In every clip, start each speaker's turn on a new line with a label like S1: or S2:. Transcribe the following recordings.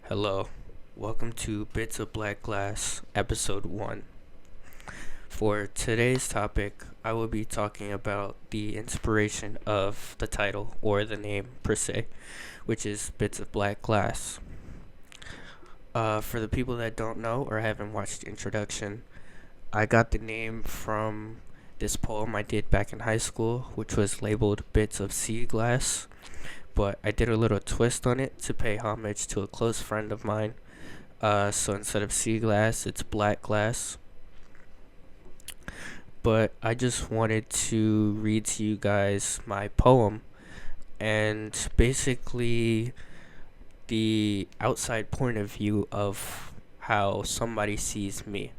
S1: Hello, welcome to Bits of Black Glass, Episode 1. For today's topic, I will be talking about the inspiration of the title, or the name per se, which is Bits of Black Glass. For the people that don't know or haven't watched the introduction, I got the name from this poem I did back in high school, which was labeled Bits of Sea Glass, but I did a little twist on it to pay homage to a close friend of mine. So instead of sea glass, it's black glass. But I just wanted to read to you guys my poem and basically the outside point of view of how somebody sees me.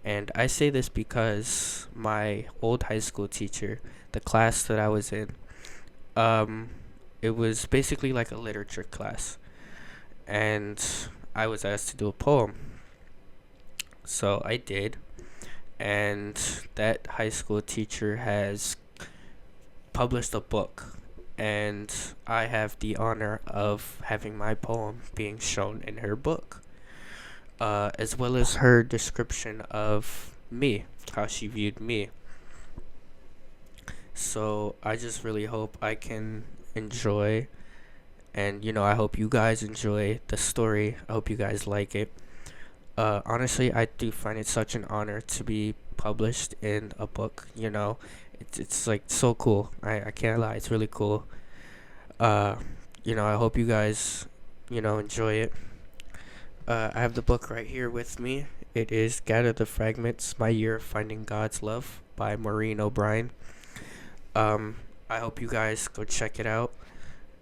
S1: And I say this because my old high school teacher, the class that I was in, um, it was basically like a literature class. And I was asked to do a poem. So I did. And that high school teacher has published a book. And I have the honor of having my poem being shown in her book, as well as her description of me, how she viewed me. So I just really hope I can enjoy, and I hope you guys enjoy the story. I hope you guys like it. Honestly, I do find it such an honor to be published in a book. It's like so cool. I can't lie, it's really cool. Uh, I hope you guys, enjoy it. I have the book right here with me. It is Gather the Fragments: My Year of Finding God's Love by Maureen O'Brien. I hope you guys go check it out.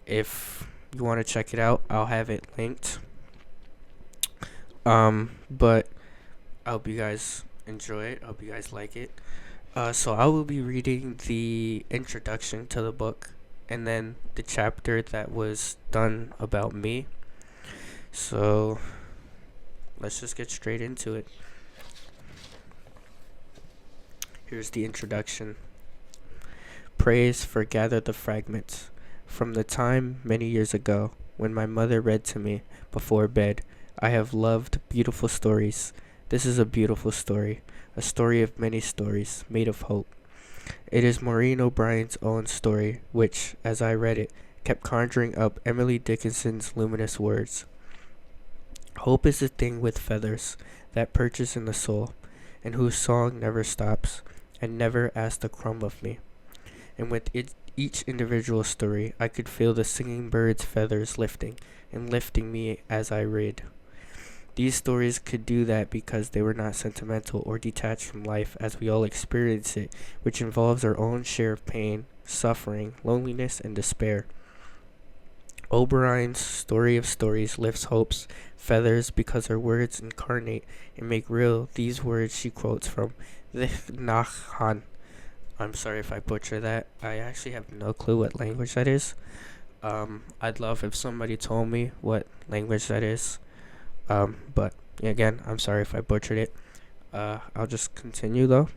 S1: If you want to check it out, I'll have it linked. But I hope you guys enjoy it. I hope you guys like it. So I will be reading the introduction to the book and then the chapter that was done about me. So let's just get straight into it. Here's the introduction. Praise for Gather the Fragments. From the time many years ago when my mother read to me before bed, I have loved beautiful stories. This is a beautiful story, a story of many stories, made of hope. It is Maureen O'Brien's own story, which, as I read it, kept conjuring up Emily Dickinson's luminous words. Hope is a thing with feathers that perches in the soul, and whose song never stops, and never asked a crumb of me. And with each individual story, I could feel the singing bird's feathers lifting and lifting me as I read. These stories could do that because they were not sentimental or detached from life as we all experience it, which involves our own share of pain, suffering, loneliness, and despair. O'Brien's story of stories lifts hope's feathers because her words incarnate and make real these words she quotes from the Nachhan. I'm sorry if I butcher that. I actually have no clue what language that is. I'd love if somebody told me what language that is. But again, I'm sorry if I butchered it. I'll just continue though.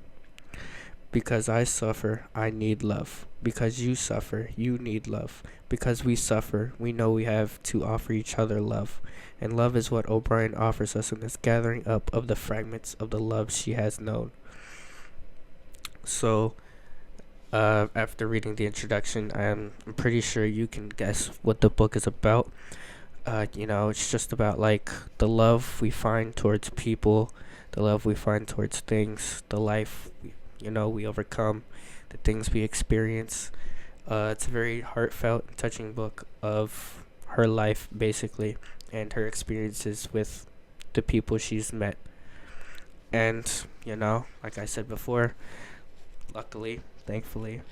S1: Because I suffer, I need love. Because you suffer, you need love. Because we suffer, we know we have to offer each other love. And love is what O'Brien offers us in this gathering up of the fragments of the love she has known. So, after reading the introduction, I'm pretty sure you can guess what the book is about. It's just about like the love we find towards people, the love we find towards things, the life we overcome, the things we experience. It's a very heartfelt and touching book of her life basically, and her experiences with the people she's met. And like I said before, luckily, thankfully,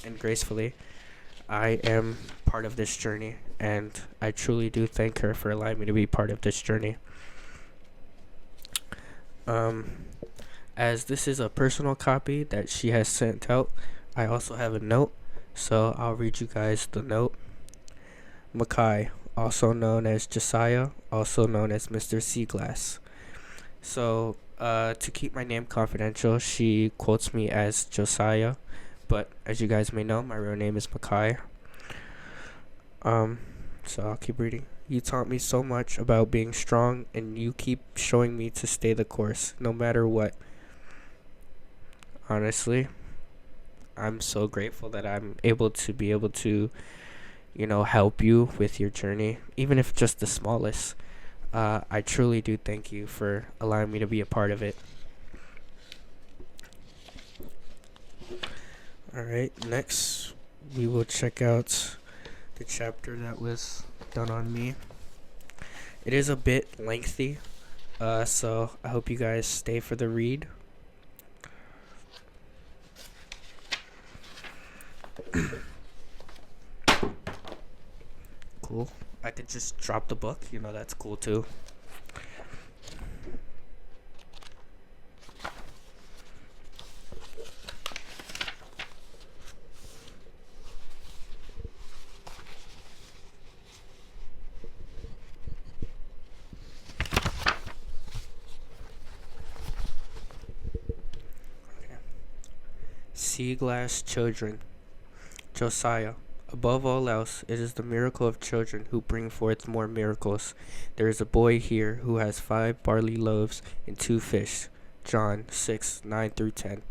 S1: and gracefully, I am part of this journey, and I truly do thank her for allowing me to be part of this journey. As this is a personal copy that she has sent out, I also have a note, so I'll read you guys the note. Mackay, also known as Josiah, also known as Mr. Seaglass. So, to keep my name confidential, she quotes me as Josiah, but as you guys may know, my real name is Mackay. So I'll keep reading. You taught me so much about being strong, and you keep showing me to stay the course, no matter what. Honestly, I'm so grateful that I'm able to, help you with your journey, even if just the smallest. I truly do thank you for allowing me to be a part of it. Alright, next we will check out the chapter that was done on me. It is a bit lengthy, so I hope you guys stay for the read. Cool. I could just drop the book, that's cool too. Sea glass children. Josiah. Above all else, it is the miracle of children who bring forth more miracles. There is a boy here who has 5 barley loaves and 2 fish. John 6:9-10.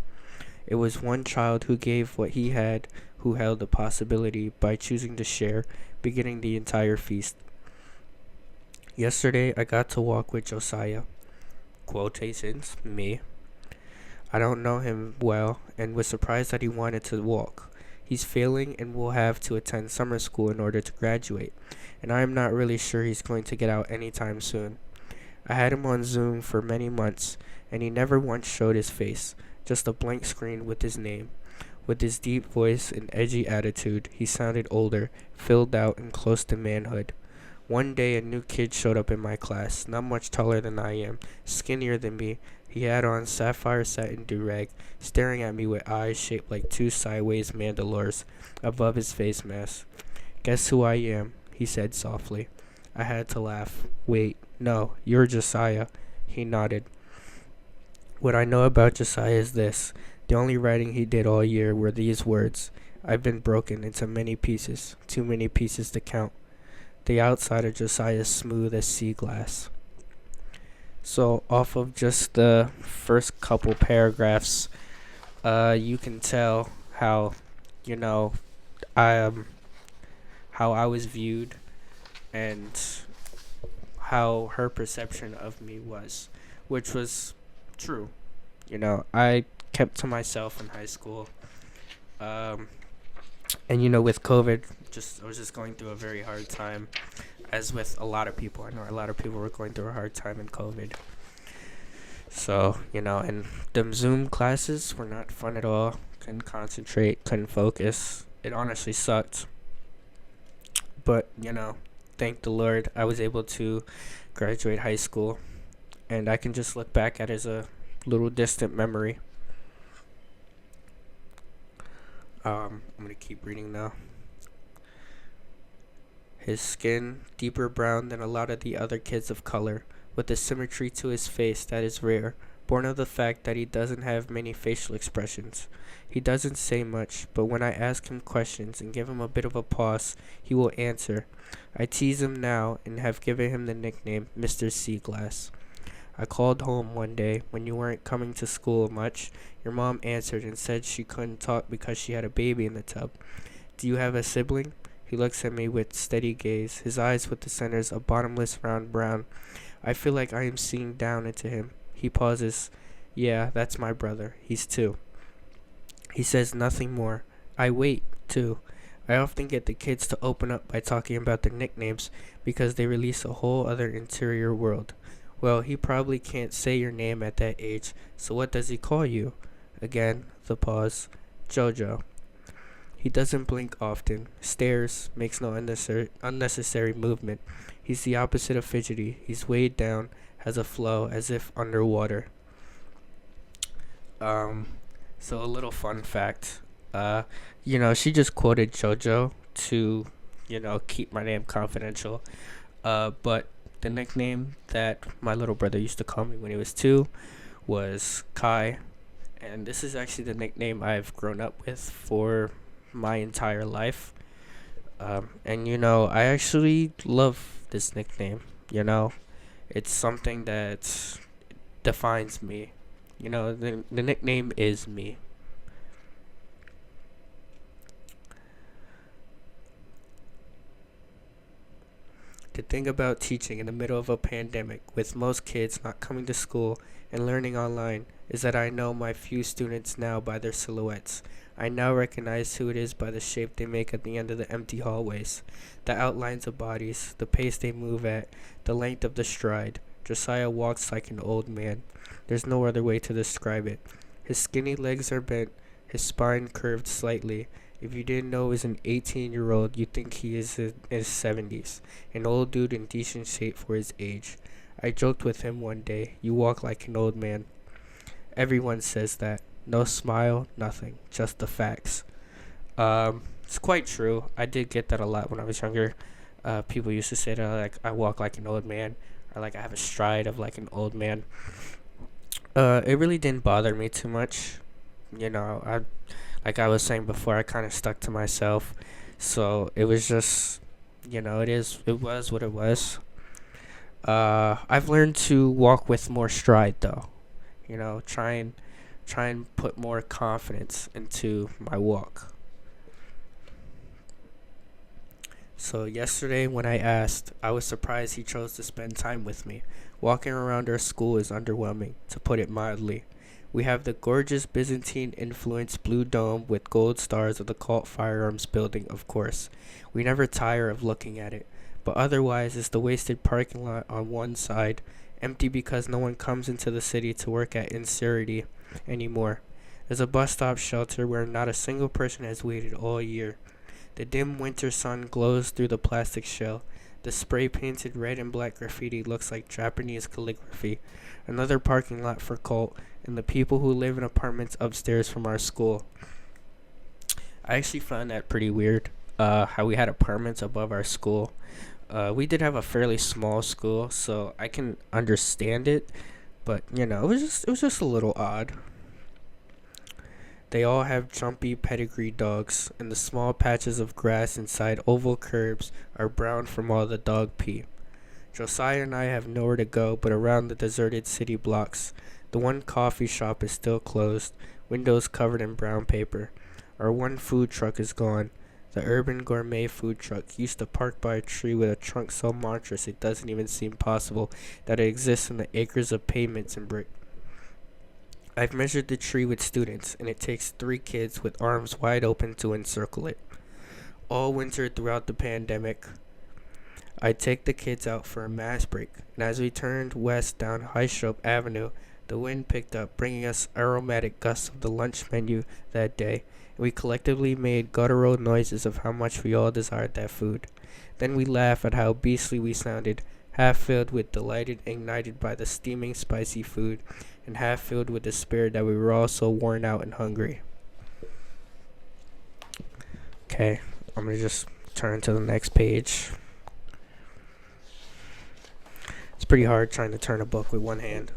S1: It was one child who gave what he had, who held the possibility, by choosing to share, beginning the entire feast. Yesterday, I got to walk with Josiah. Quotations, me. I don't know him well, and was surprised that he wanted to walk. He's failing and will have to attend summer school in order to graduate, and I am not really sure he's going to get out anytime soon. I had him on Zoom for many months, and he never once showed his face, just a blank screen with his name. With his deep voice and edgy attitude, he sounded older, filled out, and close to manhood. One day a new kid showed up in my class, not much taller than I am, skinnier than me. He had on sapphire satin do-rag, staring at me with eyes shaped like 2 sideways mandalores above his face mask. "Guess who I am?" he said softly. I had to laugh. "Wait, no, you're Josiah." He nodded. What I know about Josiah is this. The only writing he did all year were these words: "I've been broken into many pieces, too many pieces to count." The outside of Josiah is smooth as sea glass. So off of just the first couple paragraphs, you can tell how, I how I was viewed and how her perception of me was, which was true. I kept to myself in high school. And with COVID, I was just going through a very hard time, as with a lot of people. I know a lot of people were going through a hard time in COVID. So, and them Zoom classes were not fun at all. Couldn't concentrate, couldn't focus. It honestly sucked. But, thank the Lord, I was able to graduate high school, and I can just look back at it as a little distant memory. I'm going to keep reading now. His skin, deeper brown than a lot of the other kids of color, with a symmetry to his face that is rare, born of the fact that he doesn't have many facial expressions. He doesn't say much, but when I ask him questions and give him a bit of a pause, he will answer. I tease him now and have given him the nickname Mr. Seaglass. I called home one day when you weren't coming to school much. Your mom answered and said she couldn't talk because she had a baby in the tub. Do you have a sibling? He looks at me with steady gaze, his eyes with the centers a bottomless round brown. I feel like I am seeing down into him. He pauses. Yeah, that's my brother. He's 2. He says nothing more. I wait, too. I often get the kids to open up by talking about their nicknames because they release a whole other interior world. Well, he probably can't say your name at that age, so what does he call you? Again, the pause. Jojo. He doesn't blink often, stares, makes no unnecessary movement. He's the opposite of fidgety. He's weighed down, has a flow, as if underwater. So a little fun fact. She just quoted JoJo to, keep my name confidential. But the nickname that my little brother used to call me when he was 2 was Kai. And this is actually the nickname I've grown up with for my entire life. And I actually love this nickname. You know, it's something that defines me. The nickname is me. To think about teaching in the middle of a pandemic with most kids not coming to school and learning online is that I know my few students now by their silhouettes. I now recognize who it is by the shape they make at the end of the empty hallways, the outlines of bodies, the pace they move at, the length of the stride. Josiah walks like an old man. There's no other way to describe it. His skinny legs are bent, his spine curved slightly. If you didn't know he was an 18-year-old, you'd think he is in his 70s. An old dude in decent shape for his age. I joked with him one day, "You walk like an old man." Everyone says that. No smile, nothing. Just the facts. It's quite true. I did get that a lot when I was younger. People used to say that, like, I walk like an old man. Or, like, I have a stride of, like, an old man. It really didn't bother me too much. Like I was saying before, I kind of stuck to myself. So it was just, it was what it was. I've learned to walk with more stride though. Try and put more confidence into my walk. So yesterday when I asked, I was surprised he chose to spend time with me. Walking around our school is underwhelming, to put it mildly. We have the gorgeous Byzantine-influenced blue dome with gold stars of the Colt Firearms Building, of course. We never tire of looking at it. But otherwise, it's the wasted parking lot on one side, empty because no one comes into the city to work at Insurity anymore. There's a bus stop shelter where not a single person has waited all year. The dim winter sun glows through the plastic shell. The spray-painted red and black graffiti looks like Japanese calligraphy. Another parking lot for Colt and the people who live in apartments upstairs from our school. I actually found that pretty weird, how we had apartments above our school. We did have a fairly small school, so I can understand it, but it was just a little odd. They all have jumpy pedigree dogs, and the small patches of grass inside oval curbs are brown from all the dog pee. Josiah and I have nowhere to go but around the deserted city blocks. The one coffee shop is still closed, windows covered in brown paper. Our one food truck is gone. The urban gourmet food truck used to park by a tree with a trunk so monstrous it doesn't even seem possible that it exists in the acres of pavements and brick. I've measured the tree with students, and it takes 3 kids with arms wide open to encircle it. All winter throughout the pandemic, I take the kids out for a mass break, and as we turned west down Highstrop Avenue, the wind picked up, bringing us aromatic gusts of the lunch menu that day, and we collectively made guttural noises of how much we all desired that food. Then we laughed at how beastly we sounded, half filled with delight ignited by the steaming spicy food, and half filled with despair that we were all so worn out and hungry. Okay, I'm going to just turn to the next page. It's pretty hard trying to turn a book with one hand.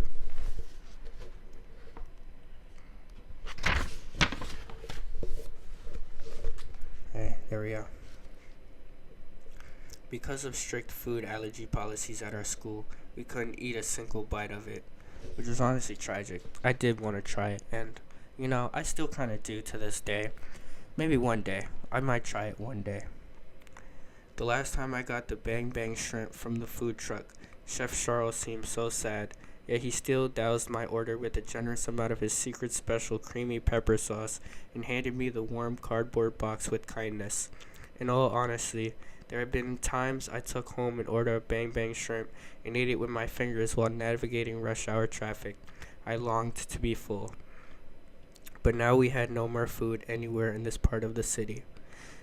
S1: Okay, there we go. Because of strict food allergy policies at our school, we couldn't eat a single bite of it, which was honestly tragic. I did want to try it, and, I still kind of do to this day. Maybe one day. I might try it one day. The last time I got the bang bang shrimp from the food truck, Chef Charles seemed so sad, yet he still doused my order with a generous amount of his secret special creamy pepper sauce and handed me the warm cardboard box with kindness. In all honesty, there have been times I took home an order of bang bang shrimp and ate it with my fingers while navigating rush hour traffic. I longed to be full. But now we had no more food anywhere in this part of the city.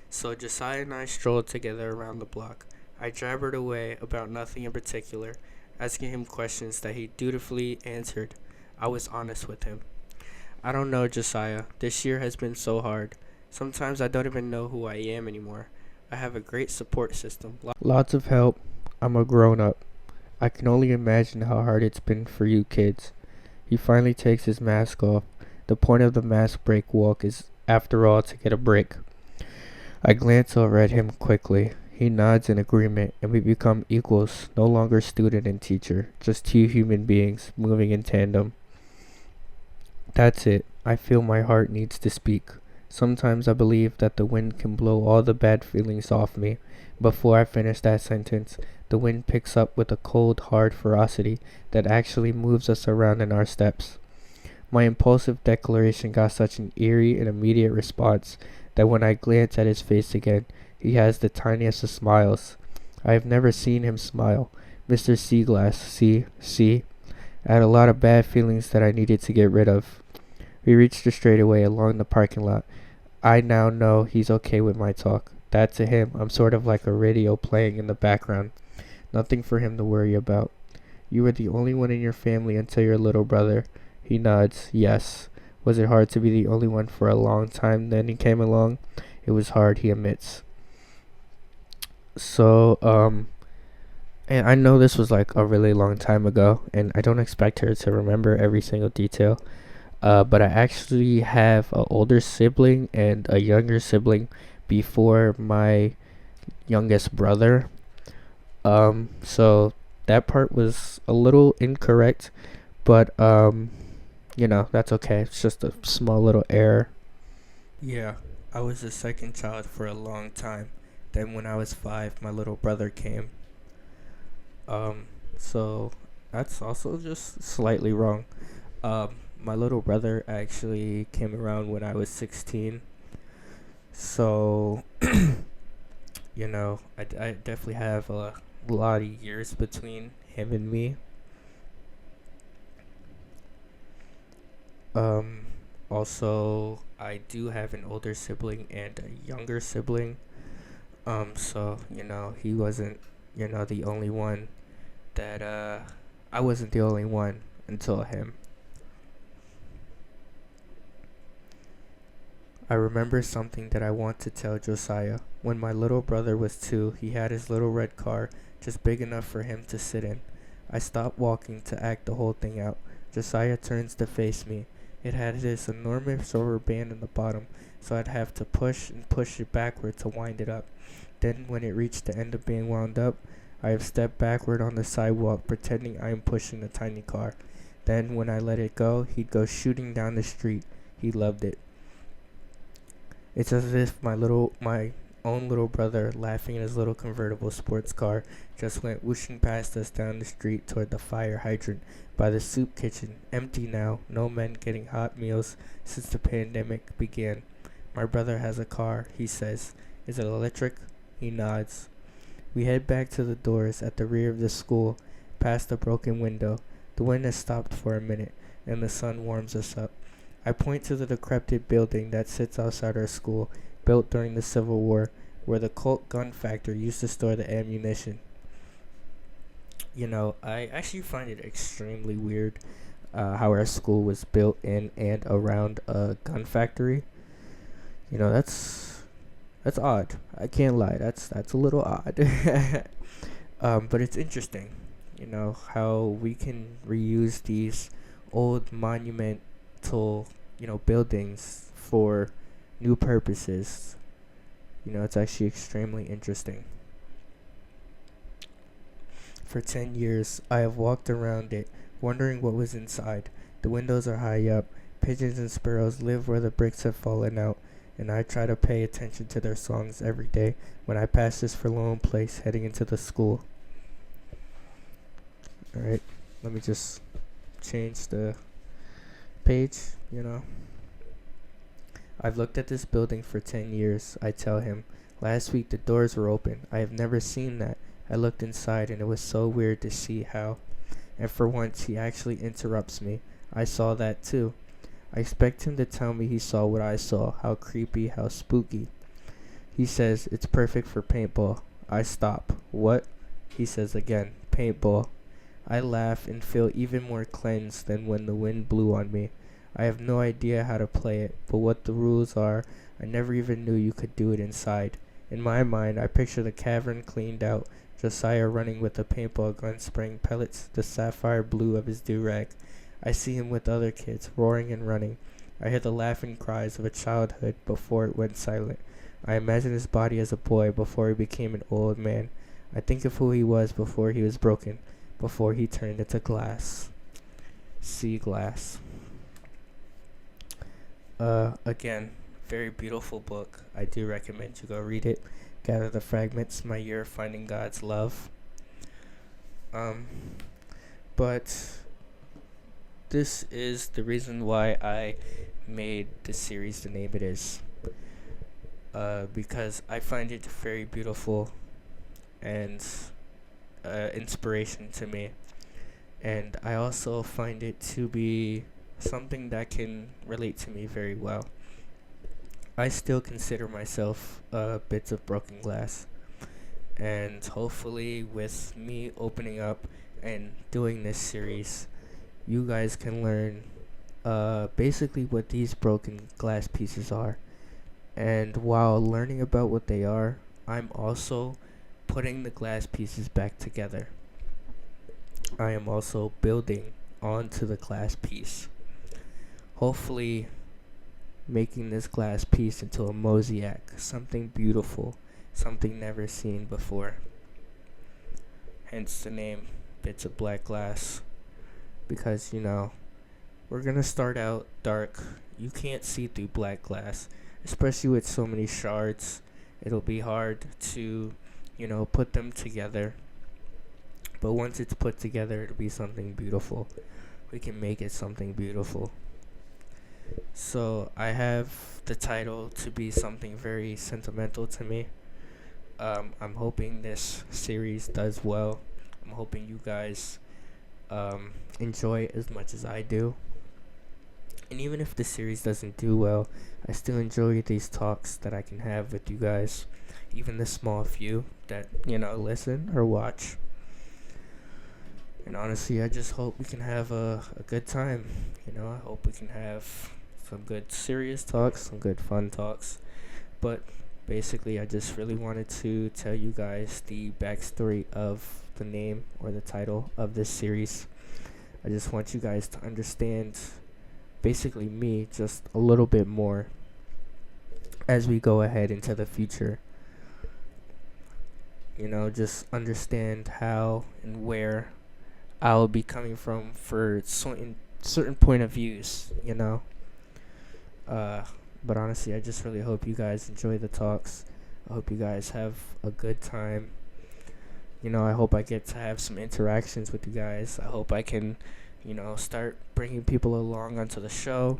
S1: So Josiah and I strolled together around the block. I jabbered away about nothing in particular, asking him questions that he dutifully answered. I was honest with him. I don't know, Josiah. This year has been so hard. Sometimes I don't even know who I am anymore. I have a great support system. Lots of help. I'm a grown-up. I can only imagine how hard it's been for you kids. He finally takes his mask off. The point of the mask break walk is, after all, to get a break. I glance over at him quickly. He nods in agreement, and we become equals, no longer student and teacher, just two human beings moving in tandem. That's it. I feel my heart needs to speak. Sometimes I believe that the wind can blow all the bad feelings off me. Before I finish that sentence, the wind picks up with a cold, hard ferocity that actually moves us around in our steps. My impulsive declaration got such an eerie and immediate response that when I glance at his face again, he has the tiniest of smiles. I have never seen him smile. Mr. Seaglass, see. I had a lot of bad feelings that I needed to get rid of. We reached the straightaway along the parking lot. I now know he's okay with my talk. That to him, I'm sort of like a radio playing in the background. Nothing for him to worry about. You were the only one in your family until your little brother. He nods. Yes. Was it hard to be the only one for a long time then he came along? It was hard, he admits. So, and I know this was like a really long time ago, and I don't expect her to remember every single detail. But I actually have an older sibling and a younger sibling before my youngest brother. So that part was a little incorrect, but that's okay. It's just a small little error. Yeah, I was the second child for a long time. Then when I was 5, my little brother came. So that's also just slightly wrong. My little brother actually came around when I was 16. So, I definitely have a lot of years between him and me. Also, I do have an older sibling and a younger sibling. So, he wasn't, the only one that, I wasn't the only one until him. I remember something that I want to tell Josiah. When my little brother was 2, he had his little red car, just big enough for him to sit in. I stopped walking to act the whole thing out. Josiah turns to face me. It had this enormous rubber band in the bottom, so I'd have to push and push it backward to wind it up. Then, when it reached the end of being wound up, I have stepped backward on the sidewalk, pretending I am pushing the tiny car. Then, when I let it go, he'd go shooting down the street. He loved it. It's as if my own little brother, laughing in his little convertible sports car, just went whooshing past us down the street toward the fire hydrant by the soup kitchen, empty now, no men getting hot meals since the pandemic began. My brother has a car, he says. Is it electric? He nods. We head back to the doors at the rear of the school, past the broken window. The wind has stopped for a minute, and the sun warms us up. I point to the decrepit building that sits outside our school, built during the Civil War, where the Colt gun factory used to store the ammunition. I actually find it extremely weird how our school was built in and around a gun factory. That's odd. I can't lie. That's a little odd. But it's interesting, how we can reuse these old monumental, buildings for new purposes. It's actually extremely interesting. For 10 years, I have walked around it, wondering what was inside. The windows are high up. Pigeons and sparrows live where the bricks have fallen out, and I try to pay attention to their songs every day when I pass this forlorn place heading into the school. Alright, let me just change the page, I've looked at this building for 10 years, I tell him. Last week the doors were open. I have never seen that. I looked inside and it was so weird to see how. And for once he actually interrupts me. I saw that too. I expect him to tell me he saw what I saw, how creepy, how spooky. He says it's perfect for paintball. I stop. What? He says again, paintball. I laugh and feel even more cleansed than when the wind blew on me. I have no idea how to play it, but what the rules are, I never even knew you could do it inside. In my mind, I picture the cavern cleaned out, Josiah running with a paintball gun spraying pellets the sapphire blue of his do-rag. I see him with other kids, roaring and running. I hear the laughing cries of a childhood before it went silent. I imagine his body as a boy before he became an old man. I think of who he was before he was broken, before he turned into glass. Sea glass. Again, very beautiful book. I do recommend you go read it. Gather the Fragments, My Year of Finding God's Love. But this is the reason why I made this series the name it is. Because I find it very beautiful and inspiration to me. And I also find it to be something that can relate to me very well. I still consider myself bits of broken glass. And hopefully with me opening up and doing this series, you guys can learn basically what these broken glass pieces are. And while learning about what they are, I'm also putting the glass pieces back together. I am also building onto the glass piece. Hopefully making this glass piece into a mosaic, something beautiful, something never seen before. Hence the name, Bits of Black Glass. Because, we're gonna start out dark. You can't see through black glass, especially with so many shards. It'll be hard to, put them together. But once it's put together, it'll be something beautiful. We can make it something beautiful. So I have the title to be something very sentimental to me. I'm hoping this series does well. I'm hoping you guys enjoy it as much as I do. And even if the series doesn't do well, I still enjoy these talks that I can have with you guys. Even the small few that, listen or watch. And honestly, I just hope we can have a good time. I hope we can have some good serious talks, some good fun talks. But basically, I just really wanted to tell you guys the backstory of the name or the title of this series. I just want you guys to understand basically me just a little bit more as we go ahead into the future. Just understand how and where I'll be coming from for certain point of views, But honestly, I just really hope you guys enjoy the talks. I hope you guys have a good time. I hope I get to have some interactions with you guys. I hope I can, start bringing people along onto the show.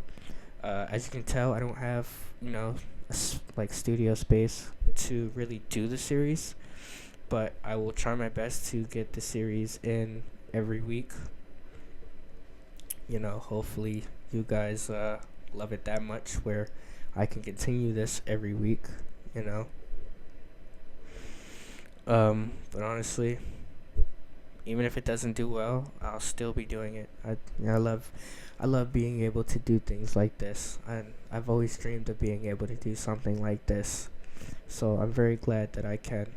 S1: As you can tell, I don't have, studio space to really do the series. But I will try my best to get the series in every week. Hopefully you guys love it that much where I can continue this every week, But honestly, even if it doesn't do well, I'll still be doing it. I love being able to do things like this. And I've always dreamed of being able to do something like this. So I'm very glad that I can.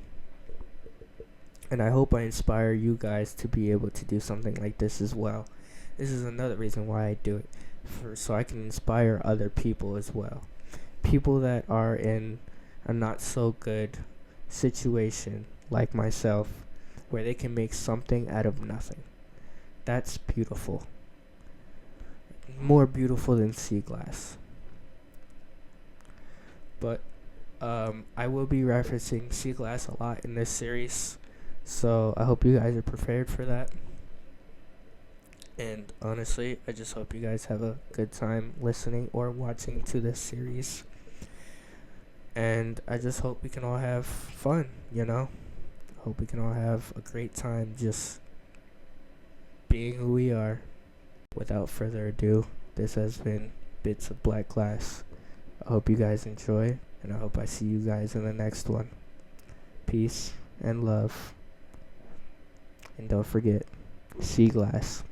S1: And I hope I inspire you guys to be able to do something like this as well. This is another reason why I do it, so I can inspire other people as well. People that are in a not so good situation like myself, where they can make something out of nothing. That's beautiful. More beautiful than sea glass. But I will be referencing sea glass a lot in this series. So I hope you guys are prepared for that. And honestly, I just hope you guys have a good time listening or watching to this series. And I just hope we can all have fun, Hope we can all have a great time just being who we are. Without further ado, this has been Bits of Black Glass. I hope you guys enjoy, and I hope I see you guys in the next one. Peace and love. And don't forget, sea glass.